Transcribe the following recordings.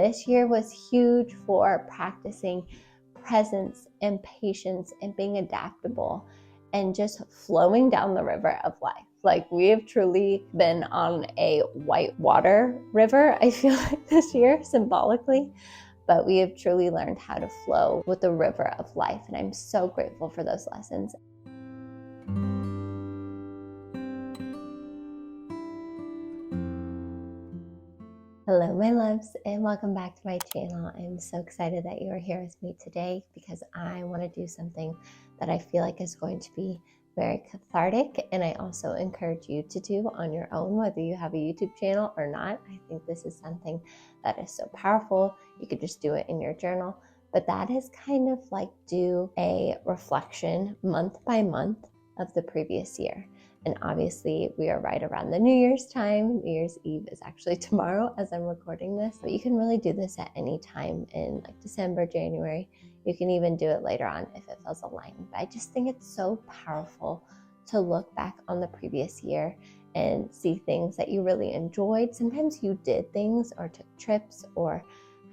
this year was huge for practicing presence and patience and being adaptable and just flowing down the river of life. Like, we have truly been on a whitewater river, I feel like, this year, symbolically. But we have truly learned how to flow with the river of life. And I'm so grateful for those lessons. Hello, my loves, and welcome back to my channel. I'm so excited that you are here with me today because I want to do something that I feel like is going to be very cathartic, and I also encourage you to do on your own, whether you have a YouTube channel or not. I think this is something that is so powerful. You could just do it in your journal, but that is kind of like do a reflection month by month of the previous year. And obviously we are right around the New Year's time. New Year's Eve is actually tomorrow as I'm recording this, but you can really do this at any time in like December, January. You can even do it later on if it feels aligned. But I just think it's so powerful to look back on the previous year and see things that you really enjoyed. Sometimes you did things or took trips or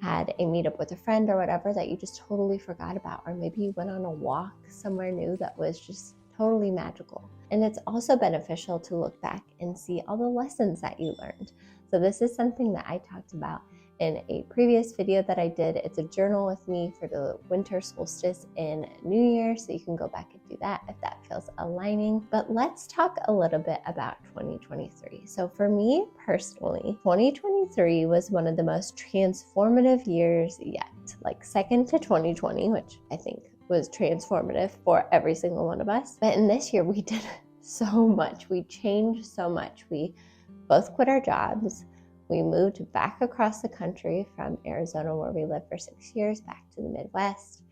had a meetup with a friend or whatever that you just totally forgot about. Or maybe you went on a walk somewhere new that was just totally magical. And it's also beneficial to look back and see all the lessons that you learned. So this is something that I talked about in a previous video that I did. It's a journal with me for the winter solstice in New Year, so you can go back and do that if that feels aligning. But let's talk a little bit about 2023. So for me personally, 2023 was one of the most transformative years yet, like second to 2020, which I think was transformative for every single one of us. But in this year, we did so much. We changed so much. We both quit our jobs. We moved back across the country from Arizona, where we lived for 6 years, back to the Midwest.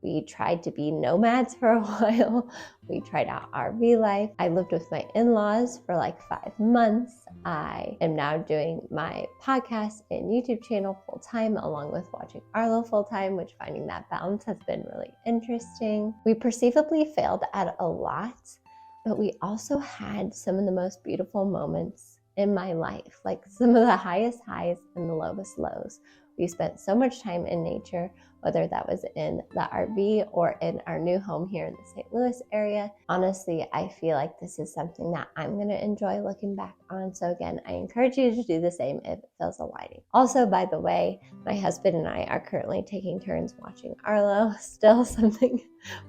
We tried to be nomads for a while. We tried out RV life. I lived with my in-laws for like 5 months. I am now doing my podcast and YouTube channel full-time, along with watching Arlo full-time, which finding that balance has been really interesting. We perceivably failed at a lot, but we also had some of the most beautiful moments in my life, like some of the highest highs and the lowest lows. We spent so much time in nature, whether that was in the RV or in our new home here in the St. Louis area. Honestly, I feel like this is something that I'm going to enjoy looking back on. So again, I encourage you to do the same if it feels aligning. Also, by the way, my husband and I are currently taking turns watching Arlo, still something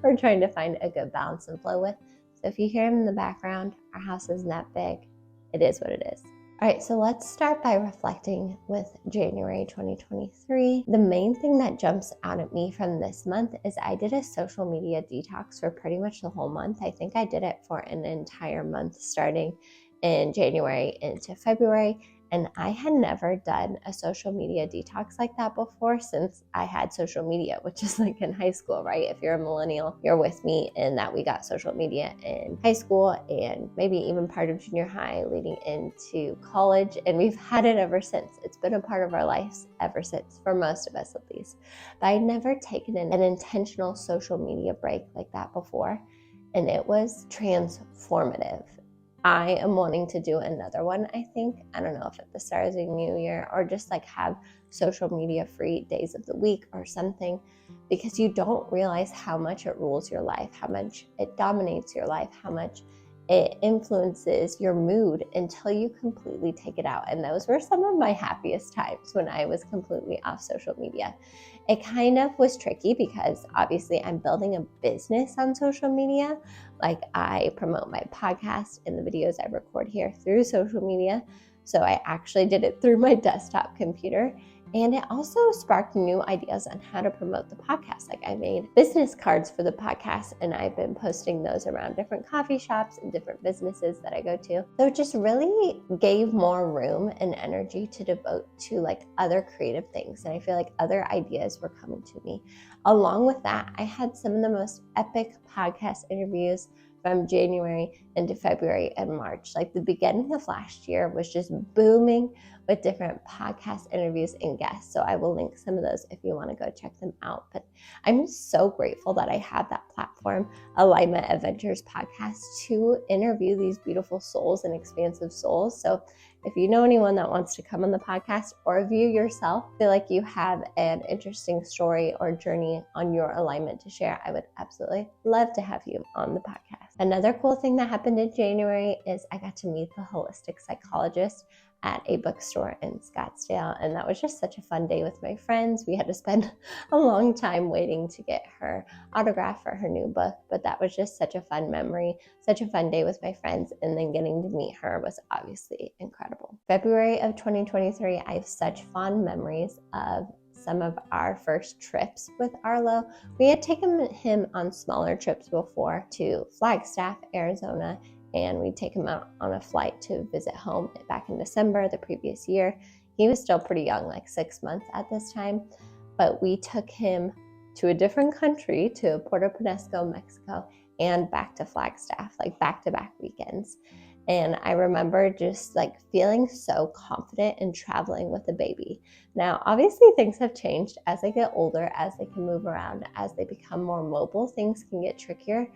we're trying to find a good balance and flow with. So if you hear him in the background, our house isn't that big. It is what it is. All right, so let's start by reflecting with January 2023. The main thing that jumps out at me from this month is I did a social media detox for pretty much the whole month. I think I did it for an entire month, starting in January into February. And I had never done a social media detox like that before since I had social media, which is like in high school, right? If you're a millennial, you're with me in that we got social media in high school and maybe even part of junior high leading into college. And we've had it ever since. It's been a part of our lives ever since, for most of us at least. But I'd never taken an intentional social media break like that before. And it was transformative. I am wanting to do another one, I think. I don't know if at the start of the new year or just like have social media free days of the week or something, because you don't realize how much it rules your life, how much it dominates your life, how much it influences your mood until you completely take it out. And those were some of my happiest times when I was completely off social media. It kind of was tricky because obviously I'm building a business on social media. Like, I promote my podcast and the videos I record here through social media. So I actually did it through my desktop computer. And it also sparked new ideas on how to promote the podcast. Like, I made business cards for the podcast and I've been posting those around different coffee shops and different businesses that I go to. So it just really gave more room and energy to devote to like other creative things. And I feel like other ideas were coming to me. Along with that, I had some of the most epic podcast interviews from January into February and March. Like, the beginning of last year was just booming with different podcast interviews and guests. So I will link some of those if you want to go check them out. But I'm so grateful that I have that platform, Alignment Adventures podcast, to interview these beautiful souls and expansive souls. So If you know anyone that wants to come on the podcast, or if you yourself feel like you have an interesting story or journey on your alignment to share, I would absolutely love to have you on the podcast. Another cool thing that happened in January is I got to meet the holistic psychologist at a bookstore in Scottsdale, and that was just such a fun day with my friends. We had to spend a long time waiting to get her autograph for her new book, but that was just such a fun memory, such a fun day with my friends, and then getting to meet her was obviously incredible. February of 2023, I have such fond memories of some of our first trips with Arlo. We had taken him on smaller trips before to Flagstaff, Arizona, and we'd take him out on a flight to visit home back in December the previous year. He was still pretty young, like 6 months at this time, but we took him to a different country, to Puerto Peñasco, Mexico, and back to Flagstaff, like back-to-back weekends. And I remember just like feeling so confident in traveling with a baby. Now, obviously things have changed as they get older, as they can move around, as they become more mobile, things can get trickier.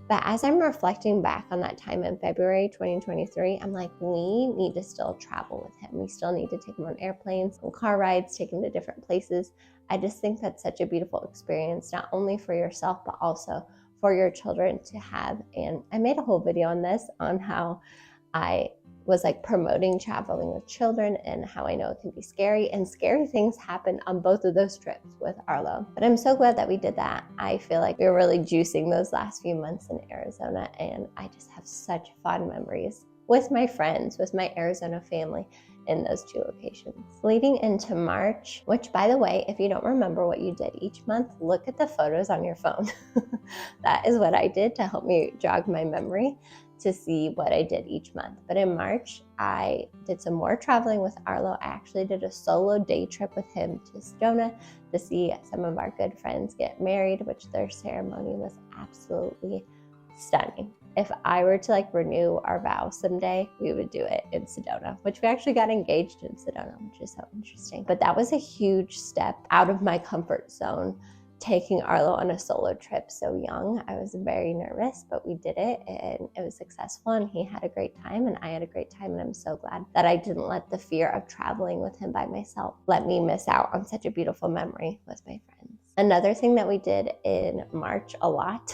But as I'm reflecting back on that time in February 2023, I'm like, we need to still travel with him. We still need to take him on airplanes, on car rides, take him to different places. I just think that's such a beautiful experience, not only for yourself, but also for your children to have. And I made a whole video on this, on how I was like promoting traveling with children and how I know it can be scary, and scary things happen on both of those trips with Arlo. But I'm so glad that we did that. I feel like we were really juicing those last few months in Arizona, and I just have such fond memories with my friends, with my Arizona family in those two locations. Leading into March, which by the way, if you don't remember what you did each month, look at the photos on your phone. That is what I did to help me jog my memory to see what I did each month. But in March, I did some more traveling with Arlo. I actually did a solo day trip with him to Sedona to see some of our good friends get married, which their ceremony was absolutely stunning. If I were to like renew our vows someday, we would do it in Sedona, which we actually got engaged in Sedona, which is so interesting. But that was a huge step out of my comfort zone, taking Arlo on a solo trip so young. I was very nervous, but we did it and it was successful, and he had a great time and I had a great time, and I'm so glad that I didn't let the fear of traveling with him by myself let me miss out on such a beautiful memory with my friends. Another thing that we did in March a lot,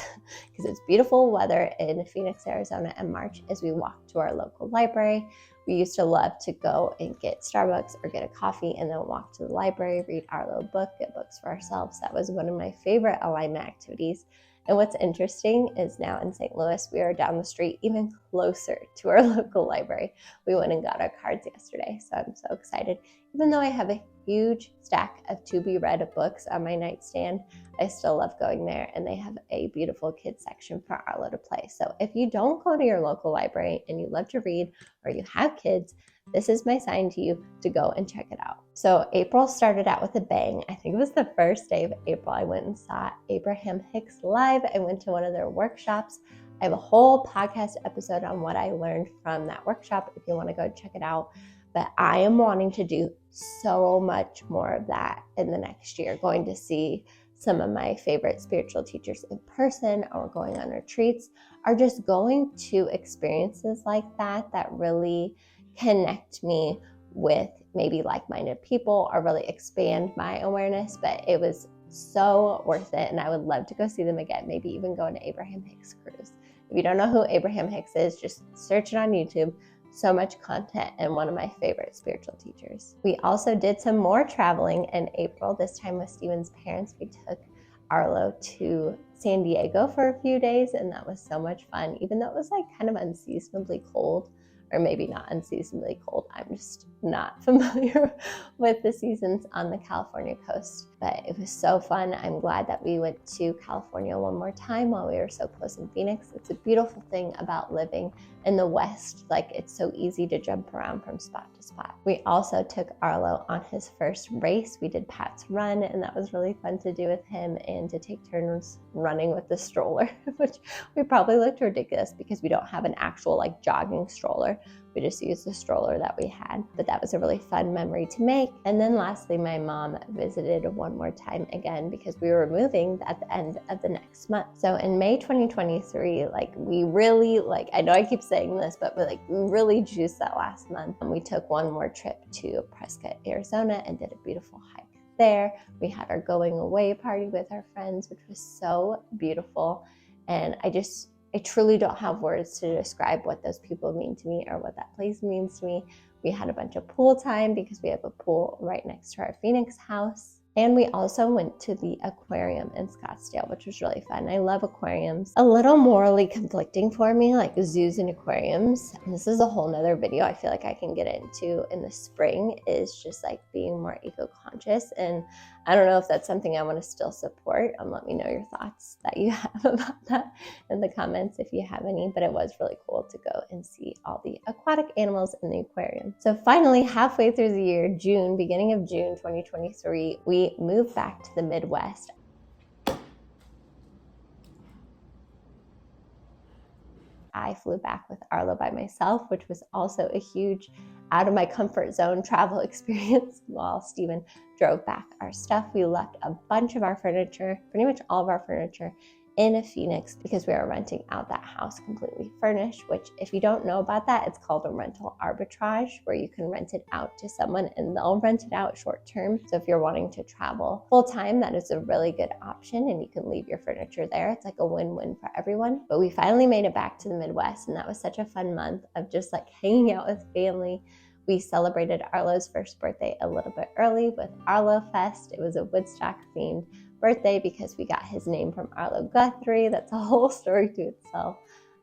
because it's beautiful weather in Phoenix, Arizona in March, is we walked to our local library. We used to love to go and get Starbucks or get a coffee and then walk to the library, read Arlo book, get books for ourselves. That was one of my favorite alignment activities. And what's interesting is now in St. Louis, we are down the street, even closer to our local library. We went and got our cards yesterday, so I'm so excited. Even though I have a huge stack of to-be-read books on my nightstand, I still love going there, and they have a beautiful kids section for Arlo to play. So if you don't go to your local library and you love to read, or you have kids, this is my sign to you to go and check it out. So April started out with a bang. I think it was the first day of April I went and saw Abraham Hicks live. I went to one of their workshops. I have a whole podcast episode on what I learned from that workshop if you want to go check it out. But I am wanting to do so much more of that in the next year, going to see some of my favorite spiritual teachers in person, or going on retreats, or just going to experiences like that that really connect me with maybe like-minded people, or really expand my awareness. But it was so worth it, and I would love to go see them again, maybe even go on an Abraham Hicks cruise. If you don't know who Abraham Hicks is, just search it on YouTube. So much content, and one of my favorite spiritual teachers. We also did some more traveling in April, this time with Steven's parents. We took Arlo to San Diego for a few days, and that was so much fun, even though it was like kind of unseasonably cold. Or maybe not unseasonably cold. I'm just not familiar with the seasons on the California coast. But it was so fun. I'm glad that we went to California one more time while we were so close in Phoenix. It's a beautiful thing about living in the West. Like, it's so easy to jump around from spot to spot. We also took Arlo on his first race. We did Pat's Run, and that was really fun to do with him, and to take turns running with the stroller, which we probably looked ridiculous because we don't have an actual like jogging stroller. We just used the stroller that we had, but that was a really fun memory to make. And then lastly, my mom visited one more time again because we were moving at the end of the next month. So in May 2023, we really, I know I keep saying this, but we really juiced that last month. And we took one more trip to Prescott, Arizona and did a beautiful hike there. We had our going away party with our friends, which was so beautiful. And I truly don't have words to describe what those people mean to me or what that place means to me. We had a bunch of pool time because we have a pool right next to our Phoenix house. And we also went to the aquarium in Scottsdale, which was really fun. I love aquariums. A little morally conflicting for me, like zoos and aquariums. And this is a whole nother video I feel like I can get into in the spring, is just being more eco-conscious. And I don't know if that's something I want to still support. Let me know your thoughts that you have about that in the comments if you have any, but it was really cool to go and see all the aquatic animals in the aquarium. So finally, halfway through the year, beginning of June 2023, we moved back to the Midwest. I flew back with Arlo by myself, which was also a huge out of my comfort zone travel experience while Steven drove back our stuff. We left a bunch of our furniture, pretty much all of our furniture, in Phoenix because we are renting out that house completely furnished, which if you don't know about that, it's called a rental arbitrage, where you can rent it out to someone and they'll rent it out short term. So if you're wanting to travel full time, that is a really good option and you can leave your furniture there. It's like a win-win for everyone. But we finally made it back to the Midwest and that was such a fun month of just hanging out with family. We celebrated Arlo's first birthday a little bit early with Arlo Fest. It was a Woodstock themed birthday because we got his name from Arlo Guthrie. That's a whole story to itself.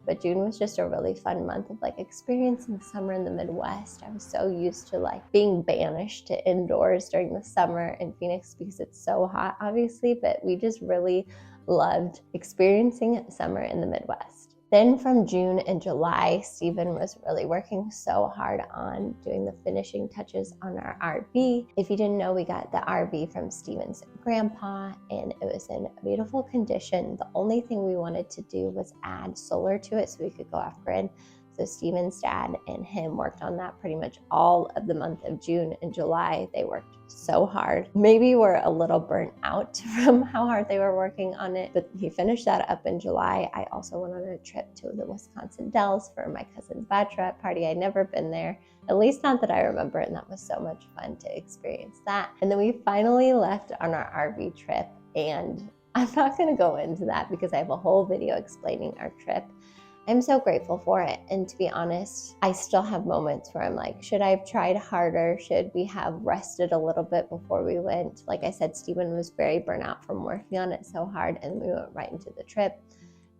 But June was just a really fun month of experiencing summer in the Midwest. I was so used to being banished to indoors during the summer in Phoenix because it's so hot, obviously, but we just really loved experiencing summer in the Midwest. Then from June and July, Steven was really working so hard on doing the finishing touches on our RV. If you didn't know, we got the RV from Steven's grandpa and it was in beautiful condition. The only thing we wanted to do was add solar to it so we could go off grid. So Steven's dad and him worked on that pretty much all of the month of June and July. They worked so hard. Maybe we're a little burnt out from how hard they were working on it, but he finished that up in July. I also went on a trip to the Wisconsin Dells for my cousin's bachelorette party. I'd never been there, at least not that I remember, and that was so much fun to experience that. And then we finally left on our RV trip, and I'm not going to go into that because I have a whole video explaining our trip. I'm so grateful for it. And to be honest, I still have moments where I'm should I have tried harder? Should we have rested a little bit before we went? Like I said, Steven was very burnt out from working on it so hard and we went right into the trip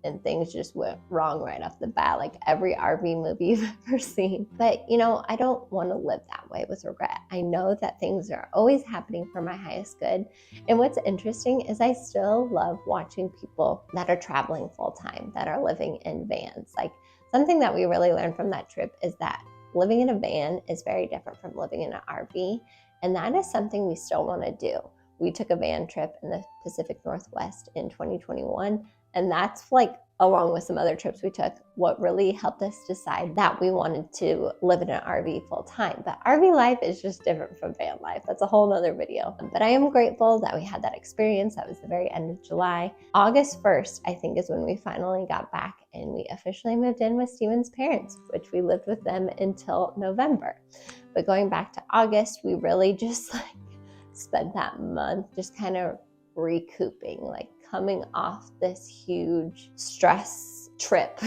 and things just went wrong right off the bat, like every RV movie you've ever seen. But I don't want to live that way with regret. I know that things are always happening for my highest good. And what's interesting is I still love watching people that are traveling full time, that are living in vans. Something that we really learned from that trip is that living in a van is very different from living in an RV. And that is something we still want to do. We took a van trip in the Pacific Northwest in 2021. And that's along with some other trips we took, what really helped us decide that we wanted to live in an RV full time. But RV life is just different from van life. That's a whole nother video. But I am grateful that we had that experience. That was the very end of July. August 1st, I think, is when we finally got back and we officially moved in with Steven's parents, which we lived with them until November. But going back to August, we really just spent that month just kind of recouping, coming off this huge stress trip.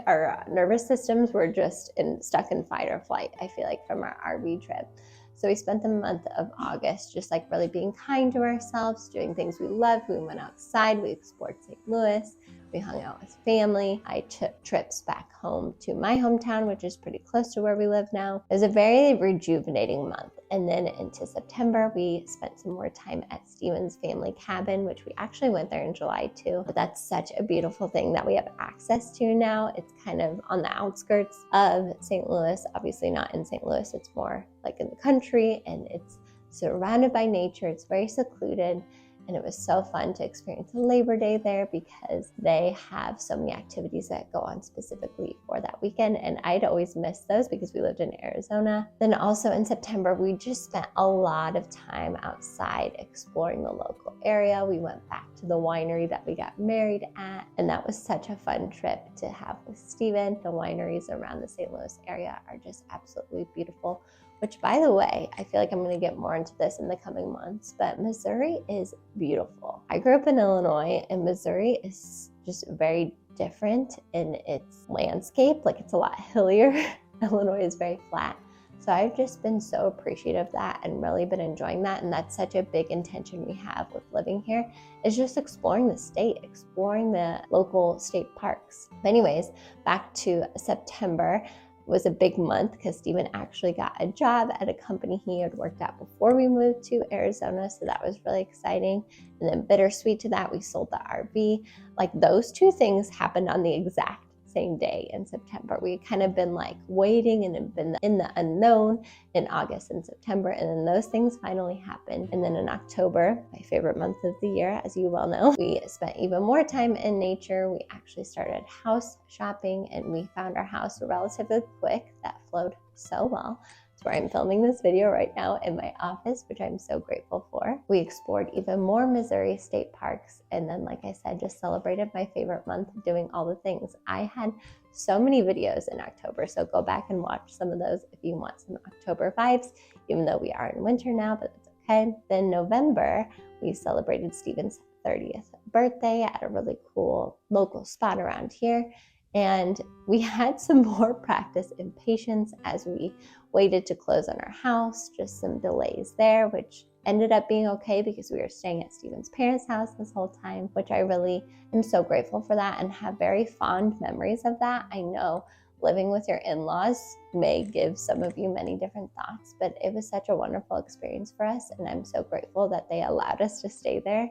Our nervous systems were just stuck in fight or flight, I feel from our RV trip. So we spent the month of August just really being kind to ourselves, doing things we loved. We went outside, we explored St. Louis, we hung out with family. I took trips back home to my hometown, which is pretty close to where we live now. It was a very rejuvenating month. And then into September, we spent some more time at Steven's family cabin, which we actually went there in July too. But that's such a beautiful thing that we have access to now. It's kind of on the outskirts of St. Louis, obviously not in St. Louis. It's more in the country and it's surrounded by nature. It's very secluded. And it was so fun to experience Labor Day there because they have so many activities that go on specifically for that weekend. And I'd always miss those because we lived in Arizona. Then also in September, we just spent a lot of time outside exploring the local area. We went back to the winery that we got married at. And that was such a fun trip to have with Steven. The wineries around the St. Louis area are just absolutely beautiful. Which, by the way, I feel like I'm going to get more into this in the coming months, but Missouri is beautiful. I grew up in Illinois, and Missouri is just very different in its landscape. Like, it's a lot hillier. Illinois is very flat. So I've just been so appreciative of that and really been enjoying that. And that's such a big intention we have with living here, is just exploring the state, exploring the local state parks. But anyways, back to September. Was a big month because Steven actually got a job at a company he had worked at before we moved to Arizona. So that was really exciting. And then bittersweet to that, we sold the RV. Like, those two things happened on the exact same day in September. We kind of been like waiting and have been in the unknown in August and September. And then those things finally happened. And then in October, my favorite month of the year, as you well know, we spent even more time in nature. We actually started house shopping and we found our house relatively quick. That flowed so well. It's where I'm filming this video right now in my office, which I'm so grateful for. We explored even more Missouri state parks. And then, like I said, just celebrated my favorite month doing all the things. I had so many videos in October, so go back and watch some of those if you want some October vibes, even though we are in winter now, but it's okay. Then November, we celebrated Steven's 30th birthday at a really cool local spot around here. And we had some more practice and patience as we waited to close on our house, just some delays there, which ended up being okay because we were staying at Steven's parents' house this whole time, which I really am so grateful for that and have very fond memories of that. I know living with your in-laws may give some of you many different thoughts, but it was such a wonderful experience for us. And I'm so grateful that they allowed us to stay there.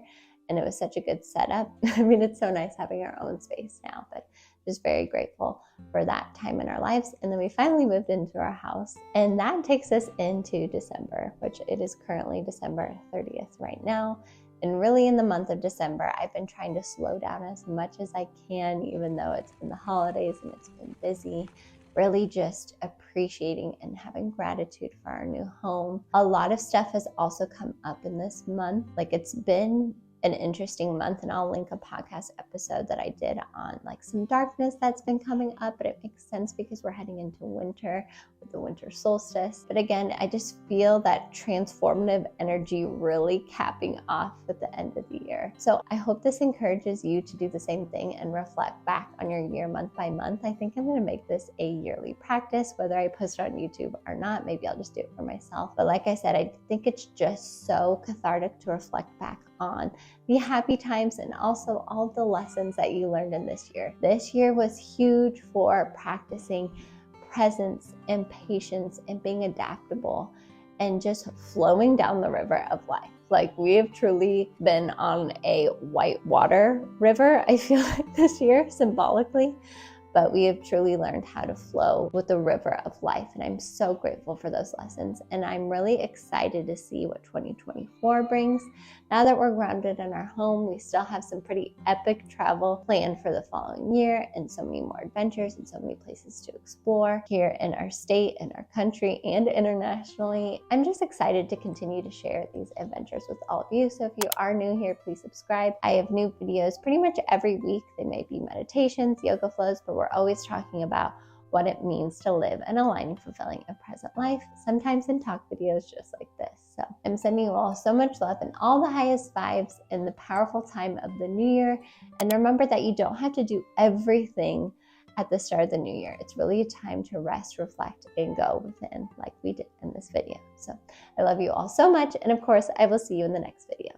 And it was such a good setup. I mean, it's so nice having our own space now, but just very grateful for that time in our lives. And then we finally moved into our house. And that takes us into December, which it is currently December 30th right now. And really in the month of December, I've been trying to slow down as much as I can, even though it's been the holidays and it's been busy. Really just appreciating and having gratitude for our new home. A lot of stuff has also come up in this month. Like, it's been an interesting month, and I'll link a podcast episode that I did on like some darkness that's been coming up, but it makes sense because we're heading into winter with the winter solstice. But again, I just feel that transformative energy really capping off at the end of the year. So I hope this encourages you to do the same thing and reflect back on your year month by month. I think I'm going to make this a yearly practice, whether I post it on YouTube or not. Maybe I'll just do it for myself. But like I said, I think it's just so cathartic to reflect back on the happy times and also all the lessons that you learned in this year. This year was huge for practicing presence and patience and being adaptable and just flowing down the river of life. Like, we have truly been on a white water river, I feel like, this year, symbolically. But we have truly learned how to flow with the river of life. And I'm so grateful for those lessons. And I'm really excited to see what 2024 brings. Now that we're grounded in our home, we still have some pretty epic travel planned for the following year, and so many more adventures and so many places to explore here in our state, in our country, and internationally. I'm just excited to continue to share these adventures with all of you. So if you are new here, please subscribe. I have new videos pretty much every week. They may be meditations, yoga flows, but we're always talking about what it means to live an aligning, fulfilling, and present life, sometimes in talk videos just like this. So I'm sending you all so much love and all the highest vibes in the powerful time of the new year. And remember that you don't have to do everything at the start of the new year. It's really a time to rest, reflect, and go within, like we did in this video. So I love you all so much. And of course, I will see you in the next video.